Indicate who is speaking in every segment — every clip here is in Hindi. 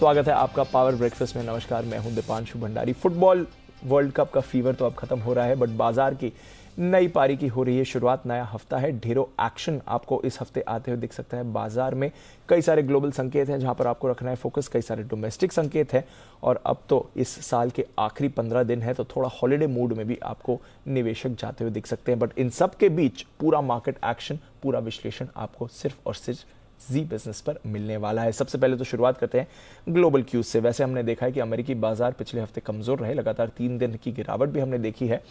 Speaker 1: स्वागत है आपका पावर ब्रेकफास्ट में। नमस्कार, मैं हूं Deepanshu Bhandari. Football world cup का फीवर तो अब खत्म हो रहा है, बट बाजार की नई पारी की हो रही है शुरुआत। नया हफ्ता है, ढेरों एक्शन आपको इस हफ्ते आते हुए दिख सकता है। बाजार में कई सारे ग्लोबल संकेत हैं जहां पर आपको रखना है फोकस, कई सारे डोमेस्टिक संकेत हैं, और अब तो इस साल के आखिरी 15 दिन है, तो थोड़ा हॉलिडे मूड में भी आपको निवेशक जाते हुए दिख सकते हैं। बट इन सब के बीच पूरा मार्केट एक्शन, पूरा विश्लेषण आपको सिर्फ और सिर्फ जी बिजनेस पर मिलने वाला है। सबसे पहले तो शुरुआत करते हैं ग्लोबल क्यूज से। वैसे हमने देखा है कि अमेरिकी बाजार पिछले हफ्ते कमजोर रहे, लगातार 3 दिन की गिरावट भी हमने देखी है,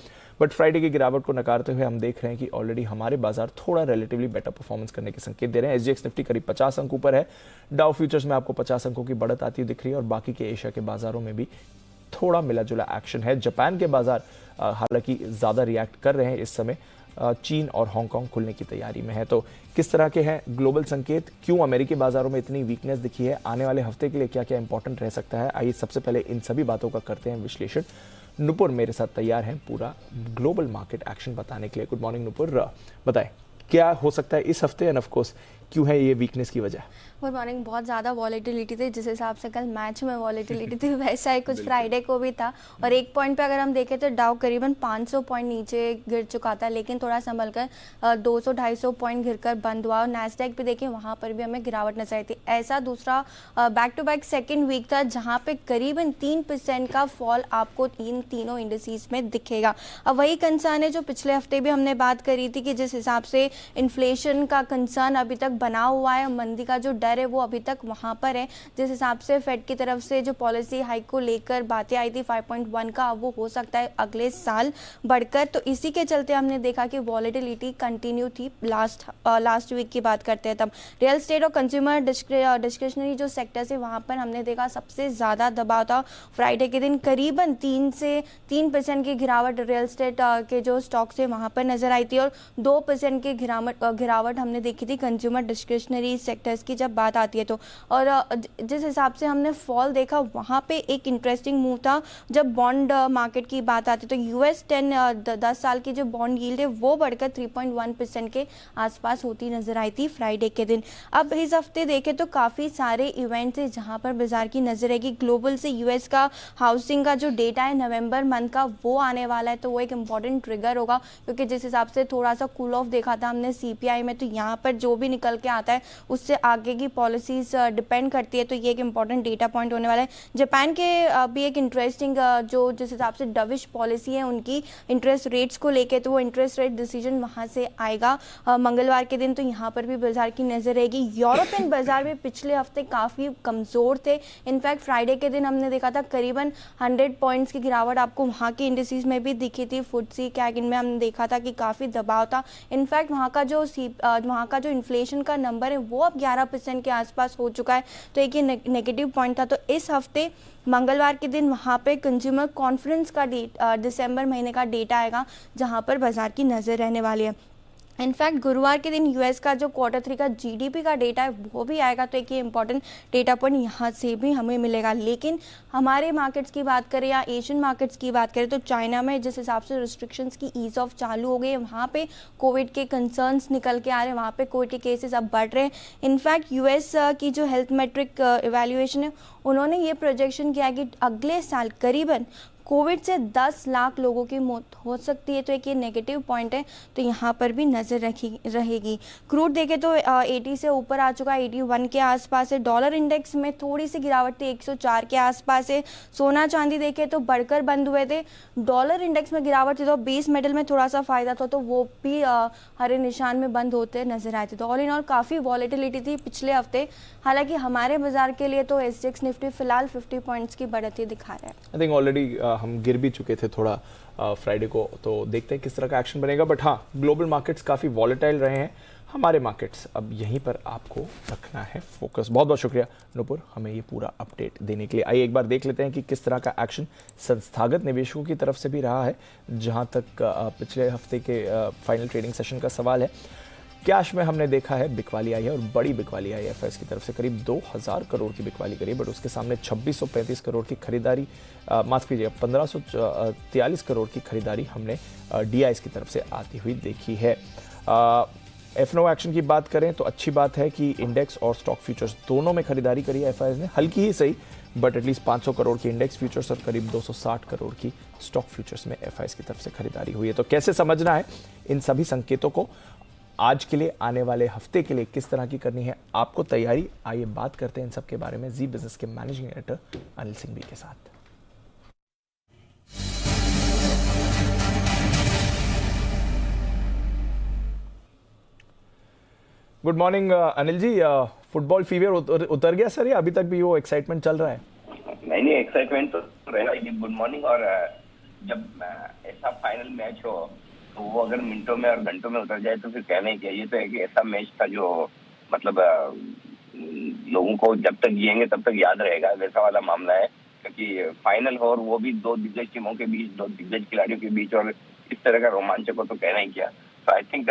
Speaker 1: बट फ्राइडे की गिरावट को नकारते हुए हम देख रहे हैं कि ऑलरेडी हमारे बाजार थोड़ा रिलेटिवली बेटर परफॉर्मेंस करने के संकेत दे रहे हैं। एसजीएक्स निफ्टी करीब 50 अंक ऊपर है, डाउ फ्यूचर्स में आपको 50 अंकों की बढ़त आती हुई दिख रही है, और बाकी के एशिया के बाजारों में भी थोड़ा मिला जुला एक्शन है। जापान के बाजार हालांकि ज्यादा रिएक्ट कर रहे हैं इस समय, चीन और हांगकांग खुलने की तैयारी में है। तो किस तरह के हैं ग्लोबल संकेत, क्यों अमेरिकी बाजारों में इतनी वीकनेस दिखी है, आने वाले हफ्ते के लिए क्या क्या इंपॉर्टेंट रह सकता है, आइए सबसे पहले इन सभी बातों का करते हैं विश्लेषण। नुपुर मेरे साथ तैयार हैं पूरा ग्लोबल मार्केट एक्शन बताने के लिए। गुड मॉर्निंग नुपुर, बताएं क्या हो सकता है इस हफ्ते, एंड ऑफ कोर्स क्यों है ये वीकनेस की वजह?
Speaker 2: Good morning. बहुत ज़्यादा वॉलेटिलिटी थी, जिस हिसाब से कल मैच में वॉलेटिलिटी थी वैसा ही कुछ फ्राइडे को भी था। और एक पॉइंट पे अगर हम देखें तो डाउ करीबन 500 पॉइंट नीचे गिर चुका था, लेकिन थोड़ा संभल कर 200-250 पॉइंट गिरकर बंद हुआ। और नैस्डैक भी देखिए, वहाँ पर भी हमें गिरावट नजर आई थी। ऐसा दूसरा back to back second week था जहाँ पे करीबन 3% का फॉल आपको तीनों इंडस्ट्रीज में दिखेगा। अब वही कंसर्न है जो पिछले हफ्ते भी हमने बात करी थी कि जिस हिसाब से इन्फ्लेशन का कंसर्न अभी तक बना हुआ है, मंदी का जो डर है वो अभी तक वहां पर है। जिस हिसाब से फेड की तरफ से जो पॉलिसी हाइक को लेकर बातें आई थी 5.1 का, अब वो हो सकता है अगले साल बढ़कर। तो इसी के चलते हमने देखा कि वॉलेटिलिटी कंटिन्यू थी। लास्ट वीक की बात करते हैं तब रियल स्टेट और कंज्यूमर डिस्क्रिशनरी जो सेक्टर्स है वहां पर हमने देखा सबसे ज्यादा दबाव था। फ्राइडे के दिन करीबन 3% की गिरावट रियल स्टेट के जो स्टॉक्स है वहां पर नजर आई थी, और 2% की गिरावट हमने देखी थी कंज्यूमर डिस्क्रिशनरी सेक्टर्स की जब बात आती है तो। और जिस हिसाब से हमने फॉल देखा वहाँ पे एक इंटरेस्टिंग मूव था जब बॉन्ड मार्केट की बात आती है तो यूएस 10 साल की जो बॉन्ड यील्ड है वो बढ़कर 3.1% के आसपास होती नजर आई थी फ्राइडे के दिन। अब इस हफ्ते देखें तो काफ़ी सारे इवेंट्स हैं जहाँ पर बाजार की नजर रहेगी। ग्लोबल से यूएस का हाउसिंग का जो डेटा है नवंबर मंथ का वो आने वाला है, तो वो एक इंपॉर्टेंट ट्रिगर होगा, क्योंकि जिस हिसाब से थोड़ा सा कूल ऑफ देखा था हमने सीपीआई में, तो यहाँ पर जो भी निकल के आता है उससे आगे की पॉलिसीज डिपेंड करती है, तो ये एक इंपॉर्टेंट डेटा पॉइंट होने वाला है। जापान के भी एक इंटरेस्टिंग जो जिस हिसाब से डविश पॉलिसी है उनकी इंटरेस्ट रेट्स को लेके, तो वो इंटरेस्ट रेट डिसीजन वहाँ से आएगा मंगलवार के दिन, तो यहाँ पर भी बाजार की नजर रहेगी। यूरोपियन बाजार में पिछले हफ्ते काफ़ी कमज़ोर थे। इनफैक्ट फ्राइडे के दिन हमने देखा था करीबन 100 पॉइंट्स की गिरावट आपको वहाँ के इंडिसेस में भी दिखी थी। फुटसी कैग इनमें हमने देखा था कि काफ़ी दबाव था। इनफैक्ट वहाँ का जो इन्फ्लेशन का नंबर है वो अब 11% के आसपास हो चुका है, तो एक ये नेगेटिव पॉइंट था। तो इस हफ्ते मंगलवार के दिन वहाँ पे कंज्यूमर कॉन्फ्रेंस का दिसंबर महीने का डेटा आएगा जहाँ पर बाजार की नज़र रहने वाली है। इनफैक्ट गुरुवार के दिन यूएस का जो Q3 का जीडीपी का डेटा है वो भी आएगा, तो एक ये इंपॉर्टेंट डेटा पॉइंट यहाँ से भी हमें मिलेगा। लेकिन हमारे मार्केट्स की बात करें या एशियन मार्केट्स की बात करें तो चाइना में जिस हिसाब से रिस्ट्रिक्शंस की ईज ऑफ चालू हो गई है, वहाँ पे कोविड के कंसर्न्स निकल के आ रहे हैं, वहाँ पे कोविड के केसेस अब बढ़ रहे हैं। इनफैक्ट यूएस की जो हेल्थ मेट्रिक इवैल्यूएशन है उन्होंने ये प्रोजेक्शन किया कि अगले साल करीबन कोविड से 10 लाख लोगों की मौत हो सकती है, तो एक ये नेगेटिव पॉइंट है, तो यहाँ पर भी नज़र रहेगी। क्रूड देखें तो 80 से ऊपर आ चुका है, 81 के आसपास है। डॉलर इंडेक्स में थोड़ी सी गिरावट थी, 104 के आसपास है। सोना चांदी देखें तो बढ़कर बंद हुए थे। डॉलर इंडेक्स में गिरावट थी तो बेस मेटल में थोड़ा सा फायदा था, तो वो भी हरे निशान में बंद होते नजर आए थे। तो ऑल इन ऑल काफ़ी वॉलेटिलिटी थी पिछले हफ्ते। हालांकि हमारे बाजार के लिए तो एसजीएक्स निफ्टी फिलहाल 50 पॉइंट्स की बढ़त दिखा रहा है।
Speaker 1: आई थिंक ऑलरेडी हम गिर भी चुके थे थोड़ा फ्राइडे को, तो देखते हैं किस तरह का एक्शन बनेगा। बट हाँ, ग्लोबल मार्केट्स काफ़ी वॉलेटाइल रहे हैं, हमारे मार्केट्स अब यहीं पर आपको रखना है फोकस। बहुत बहुत शुक्रिया नुपुर हमें ये पूरा अपडेट देने के लिए। आइए एक बार देख लेते हैं कि किस तरह का एक्शन संस्थागत निवेशकों की तरफ से भी रहा है। जहां तक पिछले हफ्ते के फाइनल ट्रेडिंग सेशन का सवाल है, कैश में हमने देखा है बिकवाली आई है, और बड़ी बिकवाली आई है एफएस की तरफ से, करीब 2000 करोड़ की बिकवाली करी, बट उसके सामने 2635 करोड़ की खरीदारी, माफ कीजिएगा 1543 करोड़ की खरीदारी हमने डीआईएस की तरफ से आती हुई देखी है। F&O एक्शन की बात करें तो अच्छी बात है कि इंडेक्स और स्टॉक फ्यूचर्स दोनों में खरीदारी करी है एफआईएस ने, हल्की ही सही, बट एटलीस्ट 500 करोड़ की इंडेक्स फ्यूचर्स और करीब 260 करोड़ की स्टॉक फ्यूचर्स में एफआईएस की तरफ से खरीदारी हुई है। तो कैसे समझना है इन सभी संकेतों को, आज के लिए, आने वाले हफ्ते के लिए किस तरह की करनी है आपको तैयारी, आइए बात करते हैं इन सब के बारे में जी बिजनेस के मैनेजिंग डायरेक्टर अनिल सिंह बी के साथ। Good morning Anil ji, football fever उतर गया सर या अभी तक भी वो एक्साइटमेंट चल रहा है?
Speaker 3: नहीं, एक्साइटमेंट तो रहेगा ही। Good morning. और जब ऐसा फाइनल मैच हो तो वो अगर मिनटों में और घंटों में उतर जाए तो फिर कहना ही चाहिए। तो है कि ऐसा मैच था जो मतलब लोगों को जब तक जिएंगे तब तक याद रहेगा, वैसा वाला मामला है। क्योंकि फाइनल हो और वो भी दो दिग्गज टीमों के बीच, दो दिग्गज खिलाड़ियों के बीच, और इस तरह का रोमांचक हो तो कहना ही क्या। तो आई थिंक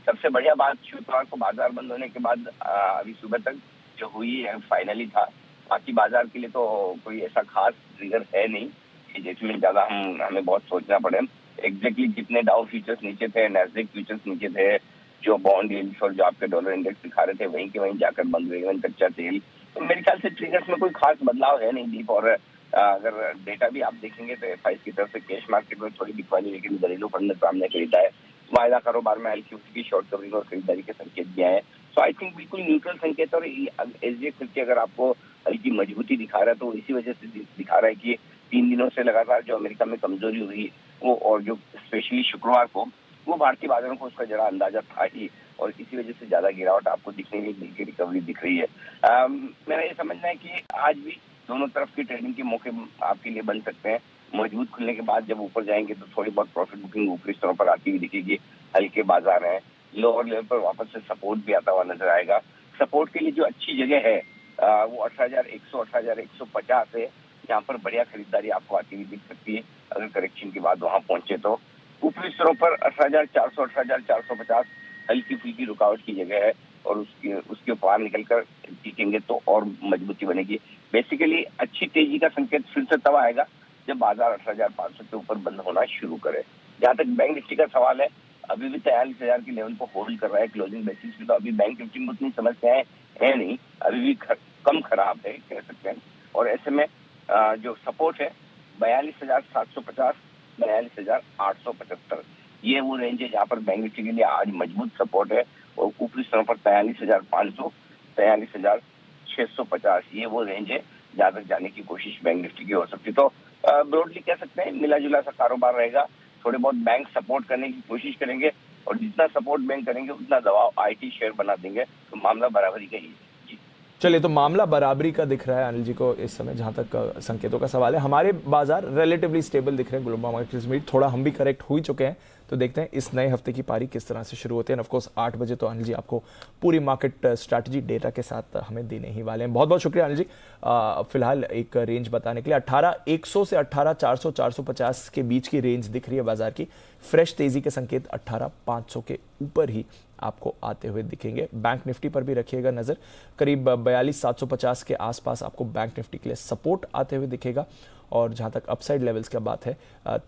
Speaker 3: सबसे बढ़िया बात शुक्रवार को बाजार बंद होने के बाद अभी सुबह तक जो हुई है फाइनल ही था। बाकी बाजार के लिए तो कोई ऐसा खास ट्रिगर है नहीं कि जिसमें ज्यादा हमें बहुत सोचना पड़े। एग्जैक्टली जितने डाउ फ्यूचर्स नीचे थे, नैस्डैक फ्यूचर्स नीचे थे, जो बॉन्ड यील्ड्स और जो आपके डॉलर इंडेक्स दिखा रहे थे वहीं के वहीं जाकर बंद हुए, इवन कच्चा तेल। तो मेरे ख्याल से ट्रिगर्स में कोई खास बदलाव है नहीं दीप। और अगर डेटा भी आप देखेंगे तो एफआईएस की तरफ से कैश मार्केट में थोड़ी बिकवाली, लेकिन घरेलू फंड ने सामने खरीदा है। वायदा कारोबार में हल्की फुल्की शॉर्ट कवरिंग और खरीदारी के संकेत दिया है। सो आई थिंक बिल्कुल न्यूट्रल संकेत। और एसजीएक्स निफ्टी अगर आपको हल्की मजबूती दिखा रहा है तो इसी वजह से दिखा रहा है कि 3 दिनों से लगातार जो अमेरिका में कमजोरी हुई वो, और जो स्पेशली शुक्रवार को, वो भारतीय बाजारों को उसका जरा अंदाजा था ही, और इसी वजह से ज्यादा गिरावट आपको दिखने की रिकवरी दिख रही है। मेरा ये समझना है कि आज भी दोनों तरफ की ट्रेडिंग के मौके आपके लिए बन सकते हैं। मजबूत खुलने के बाद जब ऊपर जाएंगे तो थोड़ी बहुत प्रॉफिट बुकिंग ऊपरी स्तरों पर आती हुई दिखेगी। हल्के बाजार हैं, लोअर लेवल पर वापस से सपोर्ट भी आता हुआ नजर आएगा। सपोर्ट के लिए जो अच्छी जगह है वो 18,100 18,150 है, जहाँ पर बढ़िया खरीदारी आपको आती हुई दिख सकती है अगर करेक्शन के बाद वहां पहुंचे तो। ऊपरी स्तरों पर 18,400 18,450 हल्की फुल्की रुकावट की जगह है, और उसके पार निकलकर टिकेंगे तो और मजबूती बनेगी। बेसिकली अच्छी तेजी का संकेत फिर से तब आएगा जब बाजार 18,500 के ऊपर बंद होना शुरू करे। जहां तक बैंक निफ्टी का सवाल है, अभी भी 43,000 के लेवल पर होल्ड कर रहा है क्लोजिंग बेसिस पे। तो अभी बैंक निफ्टी में उतनी समस्याएं है नहीं, अभी भी कम खराब है कह सकते हैं। और ऐसे में जो सपोर्ट है 42,750 42,875, ये वो रेंज है जहाँ पर बैंक निफ्टी के लिए आज मजबूत सपोर्ट है। और ऊपरी स्तरों पर 43,500 43,650, ये वो रेंज है जहाँ तक जाने की कोशिश बैंक निफ्टी की हो सकती। तो ब्रॉडली कह सकते हैं मिला जुला सा कारोबार रहेगा। थोड़े बहुत बैंक सपोर्ट करने की कोशिश करेंगे, और जितना सपोर्ट बैंक करेंगे उतना दबाव आईटी शेयर बना देंगे, तो मामला बराबरी का ही है।
Speaker 1: चलिए, तो मामला बराबरी का दिख रहा है अनिल जी को इस समय, जहां तक संकेतों का सवाल है। हमारे बाजार रिलेटिवली स्टेबल दिख रहे हैं, ग्लोबल मार्केट्स में थोड़ा हम भी करेक्ट हो ही चुके हैं। तो देखते हैं इस नए हफ्ते की पारी किस तरह से शुरू होती है। ऑफ कोर्स 8 बजे तो अनिल जी आपको पूरी मार्केट स्ट्रैटेजी डेटा के साथ हमें देने ही वाले हैं। बहुत बहुत शुक्रिया अनिल जी, फिलहाल एक रेंज बताने के लिए। 18,100 से 18,400 450 के बीच की रेंज दिख रही है बाजार की। फ्रेश तेजी के संकेत 18,500 के ऊपर ही आपको आते हुए दिखेंगे। बैंक निफ्टी पर भी रखिएगा नजर, करीब 42,750 के आसपास आपको बैंक निफ्टी के लिए सपोर्ट आते हुए दिखेगा। और जहां तक अपसाइड लेवल्स का बात है,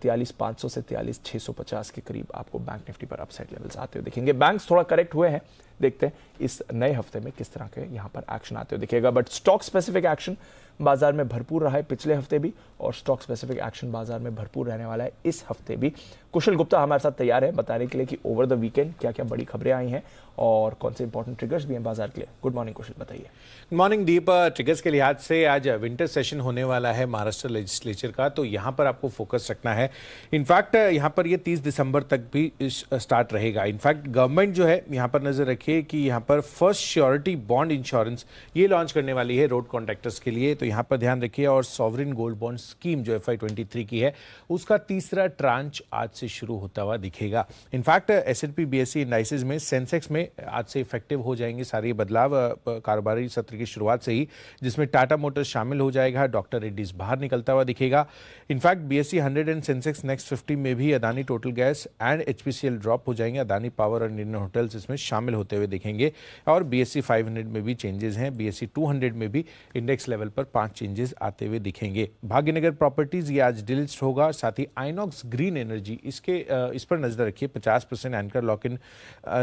Speaker 1: 43,500 से 43,650 के करीब आपको बैंक निफ्टी पर अपसाइड लेवल्स आते हुए दिखेंगे। बैंक्स थोड़ा करेक्ट हुए हैं, देखते हैं इस नए हफ्ते में किस तरह के यहां पर एक्शन आते हुए दिखेगा। बट स्टॉक स्पेसिफिक एक्शन बाजार में भरपूर रहा है पिछले हफ्ते भी, और स्टॉक स्पेसिफिक एक्शन बाजार में भरपूर रहने वाला है इस हफ्ते भी। कुशल गुप्ता हमारे साथ तैयार है बताने के लिए कि ओवर द वीकेंड क्या क्या बड़ी खबरें आई हैं और कौन से इंपॉर्टेंट ट्रिगर्स भी हैं बाजार के लिए। गुड मॉर्निंग कुशल, बताइए।
Speaker 4: गुड मॉर्निंग दीप। ट्रिगर्स के लिहाज से आज विंटर सेशन होने वाला है महाराष्ट्र लेजिस्लेचर का, तो यहाँ पर आपको फोकस रखना है। इनफैक्ट यहाँ पर ये 30 दिसंबर तक भी स्टार्ट रहेगा। इनफैक्ट गवर्नमेंट जो है यहाँ पर नजर रखिए कि यहाँ पर फर्स्ट श्योरिटी बॉन्ड इंश्योरेंस ये लॉन्च करने वाली है रोड कॉन्ट्रैक्टर्स के लिए, तो यहाँ पर ध्यान रखिए। और सॉवरिन गोल्ड बॉन्ड स्कीम जो FY23 की है उसका तीसरा ट्रांच आज से शुरू होता हुआ दिखेगा। इनफैक्ट S&P BSE इंडाइसेस में, सेंसेक्स में आज से इफेक्टिव हो जाएंगे सारे बदलाव कारोबारी सत्र की शुरुआत से ही, जिसमें टाटा मोटर्स शामिल हो जाएगा, डॉक्टर रेड्डीज बाहर निकलता हुआ दिखेगा। In fact BSE 100 and Sensex next 50 में भी Adani total gas and HPCL drop हो जाएंगे। अदानी पावर और इंडियन होटल्स इसमें शामिल होते हुए दिखेंगे और BSE 500 में भी चेंजेस हैं, BSE 200 में भी इंडेक्स लेवल पर 5 चेंजेस आते हुए दिखेंगे। भाग्यनगर प्रॉपर्टीज ये आज डिलिस्ट होगा, साथ ही आइनॉक्स ग्रीन एनर्जी इस पर नजर रखिए। 50% एंकर लॉक इन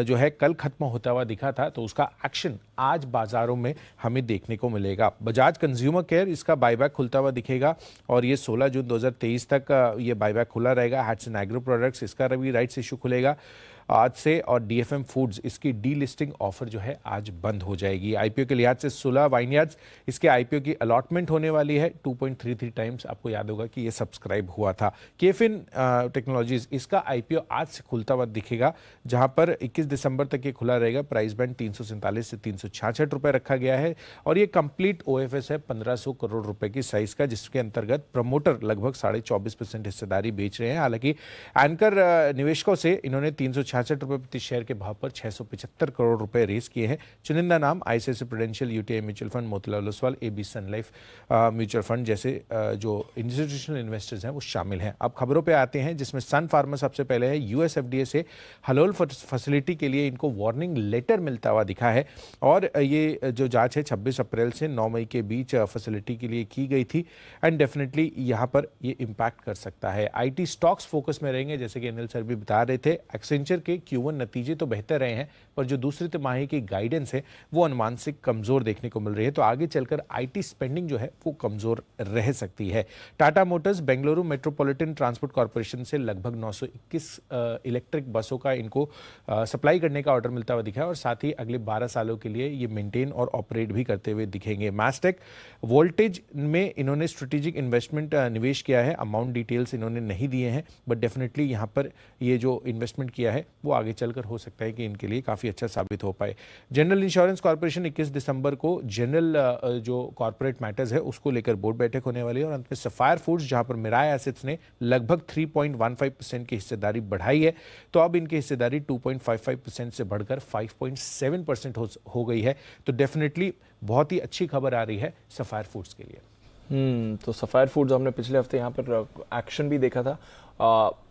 Speaker 4: जो है कल खत्म होता हुआ दिखा था, तो उसका एक्शन आज बाजारों में हमें देखने को मिलेगा। बजाज कंज्यूमर केयर इसका बायबैक खुलता हुआ दिखेगा और ये 16 जून 2023 तक ये बायबैक खुला रहेगा। हैट्सन एग्रो प्रोडक्ट्स इसका भी राइट्स इशू खुलेगा आज से और DFM फूड्स इसकी डीलिस्टिंग ऑफर जो है आज बंद हो जाएगी। IPO के लिहाज से सुलह वाइनयार्ड्स इसके IPO की अलॉटमेंट होने वाली है। 2.33 टाइम्स आपको याद होगा कि ये सब्सक्राइब हुआ था। केफिन टेक्नोलॉजीज इसका IPO आज से खुलता हुआ दिखेगा, जहां पर 21 दिसंबर तक ये खुला रहेगा। प्राइस बैंड 347 से 366 रुपए रखा गया है और ये कंप्लीट OFS है 1500 करोड़ रुपए की साइज का, जिसके अंतर्गत प्रमोटर लगभग 24.5% हिस्सेदारी बेच रहे हैं। हालांकि एंकर निवेशकों से इन्होंने 366 रुपए प्रति शेयर के भाव पर 675 करोड़ रुपए रेस किए हैं। चुनिंदा नाम ICICI prudential, UTI mutual fund, Motilal Oswal, AB सन लाइफ म्यूचुअल फंड जैसे जो इंस्टीट्यूशनल इन्वेस्टर्स हैं वो शामिल हैं। अब खबरों पे आते हैं, जिसमें सन फार्मा सबसे पहले है। US FDA से हलोल फैसिलिटी के लिए इनको वार्निंग लेटर मिलता हुआ दिखा है और ये जो जांच है 26 अप्रैल से 9 मई के बीच फैसिलिटी के लिए की गई थी एंड डेफिनेटली यहाँ पर ये इम्पैक्ट कर सकता है। IT स्टॉक्स फोकस में रहेंगे, जैसे कि अनिल सर भी बता रहे थे। एक्सेंचर के Q1 नतीजे तो बेहतर रहे हैं, पर जो दूसरी तिमाही की गाइडेंस है वो अनुमान से कमजोर देखने को मिल रही है, तो आगे चलकर IT स्पेंडिंग जो है वो कमजोर रह सकती है। Tata Motors Bengaluru metropolitan transport corporation से लगभग 921 इलेक्ट्रिक बसों का इनको सप्लाई करने का ऑर्डर मिलता हुआ दिखा है और साथ ही अगले 12 सालों के लिए ये मेंटेन और ऑपरेट भी करते हुए दिखेंगे। मैस्टेक वोल्टेज में इन्होंने स्ट्रेटेजिक इन्वेस्टमेंट निवेश किया है। अमाउंट डिटेल्स इन्होंने नहीं दिए हैं, बट डेफिनेटली यहाँ पर ये जो इन्वेस्टमेंट किया है वो आगे चलकर हो सकता है कि इनके लिए काफ़ी अच्छा साबित हो पाए। जनरल इंश्योरेंस कॉर्पोरेशन 21 दिसंबर को जनरल जो कॉर्पोरेट मैटर्स है उसको लेकर बोर्ड बैठक होने वाली है और अंत में सफायर फूड्स, जहां पर मिराय एसेट्स ने लगभग 3.15% की हिस्सेदारी बढ़ाई है, तो अब इनकी हिस्सेदारी 2.55% से बढ़कर 5.7% हो गई है। तो डेफिनेटली बहुत ही अच्छी खबर आ रही है सफायर फूड्स के लिए।
Speaker 1: तो सफायर फूड्स हमने पिछले हफ्ते यहाँ पर एक्शन भी देखा था,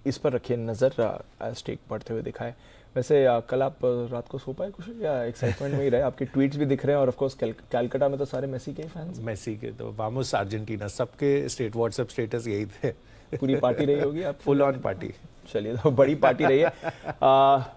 Speaker 1: इस पर रखिए नज़र, स्टेक बढ़ते हुए दिखा है। वैसे कल आप रात को सो पाए कुछ या एक्साइटमेंट में ही रहे? आपके ट्वीट्स भी दिख रहे हैं और ऑफ कोर्स कैलकाटा में तो सारे मेसी के फैंस,
Speaker 4: मेसी के तो वामोस अर्जेंटीना सबके व्हाट्सएप स्टेटस यही थे।
Speaker 1: पूरी पार्टी रही होगी आप?
Speaker 4: Full on party.
Speaker 1: चलिए, तो बड़ी पार्टी रही है।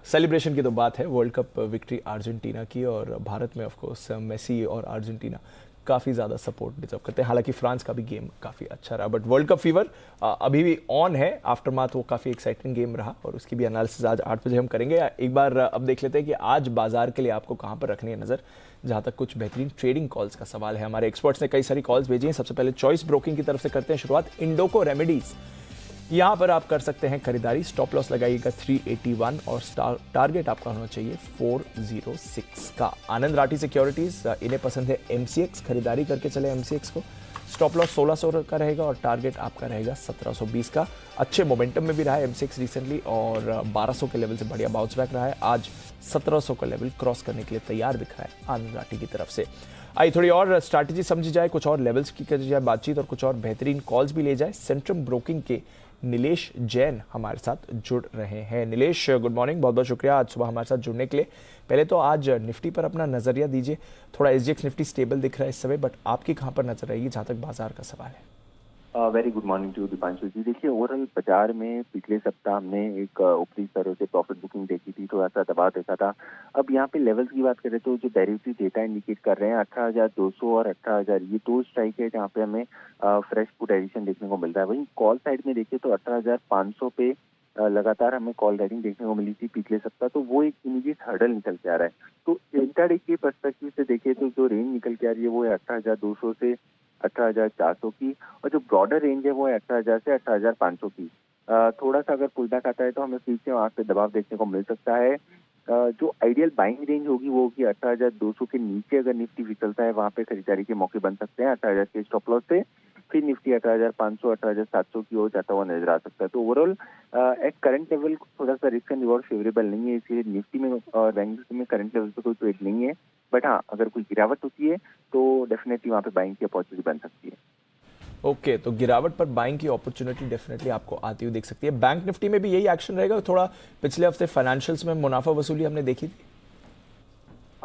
Speaker 1: सेलिब्रेशन की तो बात है, वर्ल्ड कप विक्ट्री अर्जेंटीना की, और भारत में ऑफ कोर्स मेसी और अर्जेंटीना काफ़ी ज़्यादा सपोर्ट डिजर्व करते हैं। हालांकि फ्रांस का भी गेम काफ़ी अच्छा रहा, बट वर्ल्ड कप फीवर अभी भी ऑन है। आफ्टरमाथ वो काफ़ी एक्साइटिंग गेम रहा और उसकी भी एनालिसिस आज 8 बजे हम करेंगे। एक बार अब देख लेते हैं कि आज बाजार के लिए आपको कहाँ पर रखनी है नज़र, जहाँ तक कुछ बेहतरीन ट्रेडिंग कॉल्स का सवाल है। हमारे एक्सपर्ट्स ने कई सारी कॉल्स भेजी हैं। सबसे पहले चॉइस ब्रोकिंग की तरफ से करते हैं शुरुआत। इंडोको रेमेडीज, यहाँ पर आप कर सकते हैं खरीदारी। स्टॉप लॉस लगाइएगा 381 और टारगेट आपका होना चाहिए 406 का। आनंद राठी सिक्योरिटीज, इन्हें पसंद है MCX, खरीदारी करके चले MCX को। स्टॉप लॉस 1600 का रहेगा और टारगेट आपका रहेगा 1720 का। अच्छे मोमेंटम में भी रहा है MCX रिसेंटली और 1200 के लेवल से बढ़िया बाउंस बैक रहा है। आज 1700 का लेवल क्रॉस करने के लिए तैयार दिख रहा है आनंद राठी की तरफ से। आइए थोड़ी और स्ट्रैटेजी समझी जाए, कुछ और लेवल्स की करी जाए बातचीत और कुछ और बेहतरीन कॉल्स भी ले जाए। सेंट्रम ब्रोकिंग के नीलेश जैन हमारे साथ जुड़ रहे हैं। नीलेश, गुड मॉर्निंग, बहुत बहुत शुक्रिया आज सुबह हमारे साथ जुड़ने के लिए। पहले तो आज निफ्टी पर अपना नजरिया दीजिए। थोड़ा SGX निफ्टी स्टेबल दिख रहा है इस समय, बट आपकी कहां पर नजर रहेगी जहां तक बाजार का सवाल है?
Speaker 5: Very good morning to Deepanshu ji. देखिए, ओवरऑल बाजार में पिछले सप्ताह हमने एक ऊपरी स्तरों से प्रॉफिट बुकिंग देखी थी, थोड़ा सा दबाव देखा था। अब यहाँ पे लेवल्स की बात करें तो जो डेरिवेटिव डेटा इंडिकेट कर रहे हैं 18,200 और 18,000, ये दो स्ट्राइक है जहाँ पे हमें फ्रेश पुट एडिशन देखने को मिलता है। वहीं कॉल साइड में देखिए तो 18,500 पे लगातार हमें कॉल राइटिंग देखने को मिली थी पिछले सप्ताह, तो वो एक इमीडिएट हर्डल निकल के आ रहा है। तो इंट्राडे के पर्सपेक्टिव से देखिए तो जो रेंज निकल के आ रही है वो है 18,200 से 18,400 की, और जो ब्रॉडर रेंज है वो है 18,000 से 18,500 की। थोड़ा सा अगर पुल बैक आता है तो हमें फिर से वहाँ पे दबाव देखने को मिल सकता है। जो आइडियल बाइंग रेंज होगी वो होगी 18,200 के नीचे अगर निफ्टी फिसलता है वहाँ पे खरीदारी के मौके बन सकते हैं 18,000 के स्टॉप लॉस से। फिर निफ्टी 18,500 18,700 की ओर जाता हुआ नजर आ सकता है। तो ओवरऑल एट करंट लेवल थोड़ा सा रिस्क एंड रिवॉर्ड फेवरेबल नहीं है, इसलिए निफ्टी में और बैंक निफ्टी में करंट लेवल पे कोई ट्रेड नहीं है। बट हाँ, अगर कोई गिरावट होती है तो डेफिनेटली वहाँ पे बाइंग की अपॉर्चुनिटी बन सकती है।
Speaker 1: ओके, तो गिरावट पर बाइंग की अपॉर्चुनिटी डेफिनेटली आपको आती हुई दिख सकती है। बैंक निफ्टी में भी यही एक्शन रहेगा? थोड़ा पिछले हफ्ते फाइनेंशियल्स में मुनाफा वसूली हमने देखी थी।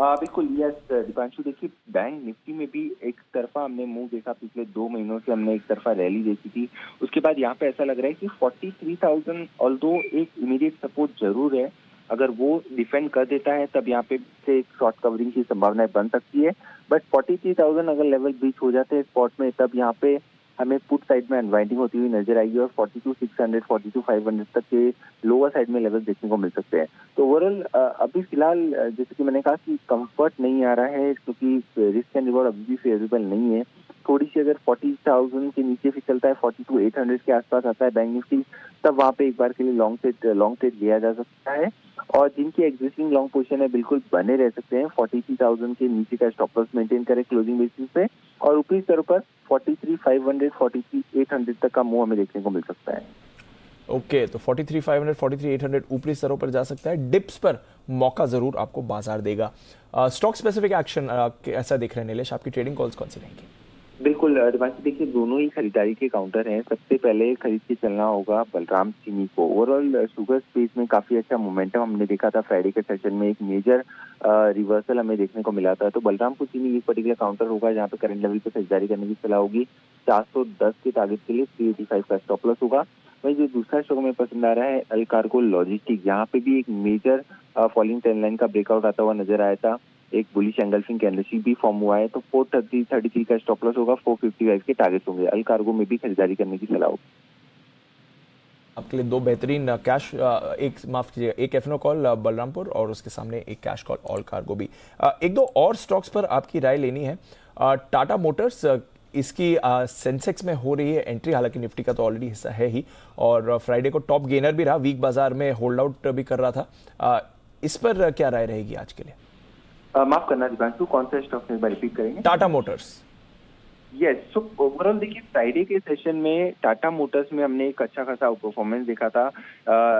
Speaker 5: बिल्कुल यस दीपांशु, देखिए बैंक निफ्टी में भी एक तरफा हमने मुंह देखा, पिछले 2 महीनों से हमने एक तरफा रैली देखी थी। उसके बाद यहाँ पे ऐसा लग रहा है कि 43,000 ऑल्दो एक इमीडिएट सपोर्ट जरूर है, अगर वो डिफेंड कर देता है तब यहाँ पे से एक शॉर्ट कवरिंग की संभावना बन सकती है। बट 43,000 अगर लेवल बीच हो जाते हैं स्पॉट में, तब यहाँ पे हमें पुट साइड में अनवाइंडिंग होती हुई नजर आएगी और 42,600 42,500 तक के लोअर साइड में लेवल देखने को मिल सकते हैं। तो ओवरऑल अभी फिलहाल जैसे कि मैंने कहा कि कंफर्ट नहीं आ रहा है, क्योंकि रिस्क एंड रिवॉर्ड अभी भी फेवरेबल नहीं है। थोड़ी सी अगर 40,000 के नीचे भी चलता है, 42,800 के आसपास आता है बैंक निफ्टी, तब वहाँ पे एक बार के लिए लॉन्ग ट्रेड लिया जा सकता है। और जिनकी एग्जिस्टिंग लॉन्ग पोजीशन है बिल्कुल बने रह सकते हैं, 43,000 के नीचे का स्टॉप लॉस मेंटेन करें क्लोजिंग बेसिस पे, और ऊपरी स्तर पर 43,500 43,800 तक का मूव हमें देखने को मिल सकता है।
Speaker 1: ओके, तो 43,500 43,800 ऊपरी स्तरों पर जा सकता है। डिप्स पर मौका जरूर आपको बाजार देगा। स्टॉक स्पेसिफिक एक्शन ऐसा देख रहे हैं नीलेश, आपकी ट्रेडिंग कॉल्स कौन सी रहेंगी?
Speaker 5: बिल्कुल दिवांशी, देखिए दोनों ही खरीदारी के काउंटर हैं। सबसे पहले खरीद के चलना होगा बलराम चीनी को। ओवरऑल शुगर स्पेस में काफी अच्छा मोमेंटम हमने देखा था, फ्राइडे के सेशन में एक मेजर रिवर्सल हमें देखने को मिला था। तो बलराम को चीनी एक पर्टिकुलर काउंटर होगा जहाँ पे करंट लेवल पे खरीदारी करने की सलाह होगी। 410 के टारगेट के लिए 385 का स्टॉप लॉस होगा। वही जो दूसरा स्टॉक में पसंद आ रहा है अल कार्गो लॉजिस्टिक, यहाँ पे भी एक मेजर फॉलिंग ट्रेंड लाइन का ब्रेकआउट आता हुआ नजर आया था। एक बुलिश एंगल्फिंग कैंडलस्टिक भी फॉर्म हुआ है, तो 433 का स्टॉप लॉस होगा, 455 के टारगेट होंगे। अल कार्गो में भी खरीदारी करने की सलाह होगी।
Speaker 1: आपके लिए दो बेहतरीन कैश, एक एफनो कॉल बलरामपुर और उसके सामने एक कैश कॉल ऑल कार्गो भी। एक दो और स्टॉक्स पर आपकी राय लेनी है। टाटा मोटर्स, इसकी सेंसेक्स में हो रही है एंट्री, हालांकि निफ्टी का तो ऑलरेडी हिस्सा है ही, और फ्राइडे को टॉप गेनर भी रहा, वीक बाजार में होल्ड आउट भी कर रहा था। इस पर क्या राय रहेगी आज के लिए?
Speaker 5: माफ करना दीपांशु, कौन सा स्टॉक में रिपीट करेंगे?
Speaker 1: Tata Motors.
Speaker 5: Yes, so overall देखिए फ्राइडे के सेशन में टाटा मोटर्स में हमने एक अच्छा खासा परफॉर्मेंस देखा था।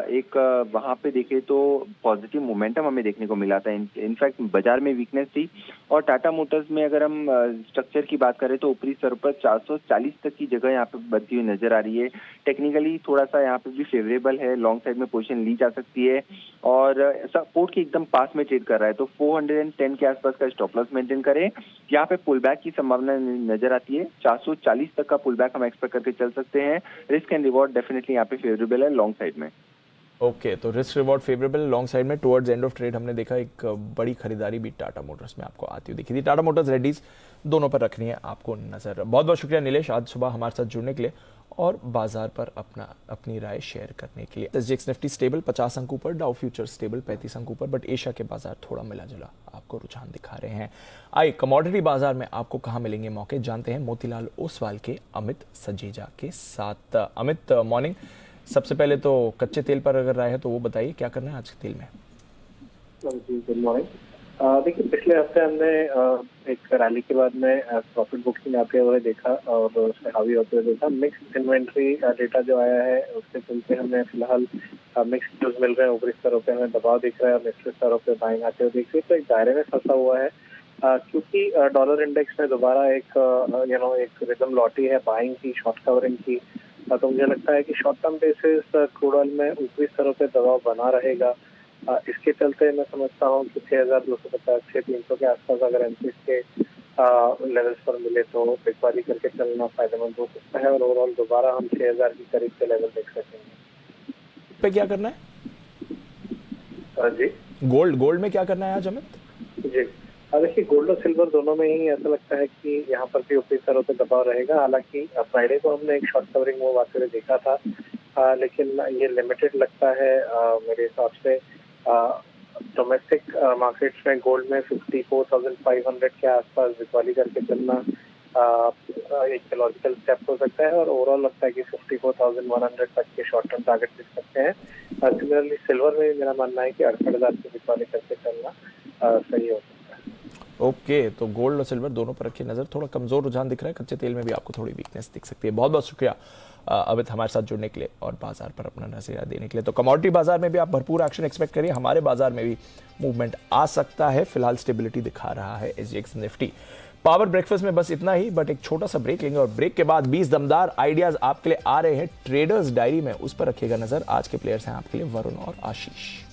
Speaker 5: एक वहां पे देखे तो पॉजिटिव मोमेंटम हमें देखने को मिला था। इनफैक्ट बाजार में वीकनेस थी, और टाटा मोटर्स में अगर हम स्ट्रक्चर की बात करें तो ऊपरी स्तर पर 440 तक की जगह यहाँ पे बनती हुई नजर आ रही है। टेक्निकली थोड़ा सा यहाँ पे भी फेवरेबल है, लॉन्ग साइड में पोजीशन ली जा सकती है, और सपोर्ट के एकदम पास में ट्रेड कर रहा है। तो 410 के आसपास का स्टॉप लॉस मेंटेन करें। यहाँ पे पुल बैक की संभावना नजर आती है, 440 तक का पुल बैक हम एक्सपेक्ट करके चल सकते हैं। रिस्क एंड रिवॉर्ड डेफिनेटली यहाँ पे फेवरेबल है लॉन्ग साइड में।
Speaker 1: ओके, तो risk reward favourable long side में। टुवर्ड्स एंड ऑफ ट्रेड हमने देखा एक बड़ी खरीदारी भी टाटा मोटर्स में आपको आती हुई दिखी थी। टाटा मोटर्स, रेड्डीज, दोनों पर रखनी है आपको नजर। बहुत बहुत शुक्रिया नीलेश आज सुबह हमारे साथ जुड़ने के लिए और बाजार पर अपनी राय शेयर करने के लिए। एसजीएक्स निफ्टी स्टेबल 50 अंक ऊपर, डाउ फ्यूचर स्टेबल 35 अंक ऊपर, बट एशिया के बाजार थोड़ा मिला जुला आपको रुझान दिखा रहे हैं। आइए कमोडिटी बाजार में आपको कहां मिलेंगे मौके, जानते हैं मोतीलाल ओसवाल के अमित सजेजा के साथ। अमित, मॉर्निंग। सबसे पहले तो कच्चे तेल पर अगर राय है तो वो बताइए, क्या करना है आज के तेल में?
Speaker 6: जी, गुड मॉर्निंग। देखिए पिछले हफ्ते हमने एक रैली के बाद में प्रॉफिट बुकिंग आते हुए देखा और उससे हावी होते हुए देखा। मिक्स इन्वेंट्री डेटा जो आया है उसके चलते हमें फिलहाल मिक्स न्यूज मिल रहे हैं। ऊपरी स्तरों पे हमें दबाव दिख रहा है और निचले स्तरों पे बाइंग आते हुए दिख रही है, तो एक दायरे में फंसा हुआ है। क्योंकि डॉलर इंडेक्स में दोबारा एक एक रिदम लौटी है बाइंग की, शॉर्ट कवरिंग की, तो मुझे लगता है कि short term basis crude oil में ऊपरी स्तरों पे दबाव बना रहेगा। इसके चलते मैं समझता हूँ कि 6,250 6,300 के आसपास अगर एमसीएक्स के लेवल्स पर मिले तो बिकवाली करके चलना फायदेमंद हो सकता है, और ओवरऑल दोबारा हम 6,000 की करीब के लेवल देख सकेंगे।
Speaker 1: पे क्या करना है
Speaker 6: जी?
Speaker 1: गोल्ड में क्या करना है आज अमित? जी
Speaker 6: देखिए, गोल्ड और सिल्वर दोनों में ही ऐसा लगता है कि यहाँ पर भी ऊपरी स्तरों पे दबाव रहेगा। हालांकि फ्राइडे को हमने एक शॉर्ट कवरिंग मूव आते हुए देखा था, लेकिन ये लिमिटेड लगता है मेरे हिसाब से। डोमेस्टिक मार्केट्स में गोल्ड में 54,500 के आसपास बिकवाली करके चलना एक लॉजिकल स्टेप हो सकता है, और ओवरऑल लगता है कि 54,100 तक के शॉर्ट टर्म टारगेट दिख सकते हैं। सिमिलरली सिल्वर में मेरा मानना है कि 68,000 की बिकवाली करके चलना सही हो सकता है।
Speaker 1: ओके, तो गोल्ड और सिल्वर दोनों पर रखिए नजर। थोड़ा कमजोर रुझान दिख रहा है, कच्चे तेल में भी आपको थोड़ी वीकनेस दिख सकती है। बहुत बहुत शुक्रिया अमित हमारे साथ जुड़ने के लिए और बाजार पर अपना नजरिया देने के लिए। तो कमोडिटी बाजार में भी आप भरपूर एक्शन एक्सपेक्ट करिए, हमारे बाजार में भी मूवमेंट आ सकता है। फिलहाल स्टेबिलिटी दिखा रहा है एसजीएक्स निफ्टी। पावर ब्रेकफास्ट में बस इतना ही, बट एक छोटा सा ब्रेक लेंगे और ब्रेक के बाद 20 दमदार आइडियाज आपके लिए आ रहे हैं ट्रेडर्स डायरी में, उस पर रखिएगा नजर। आज के प्लेयर्स हैं आपके लिए वरुण और आशीष।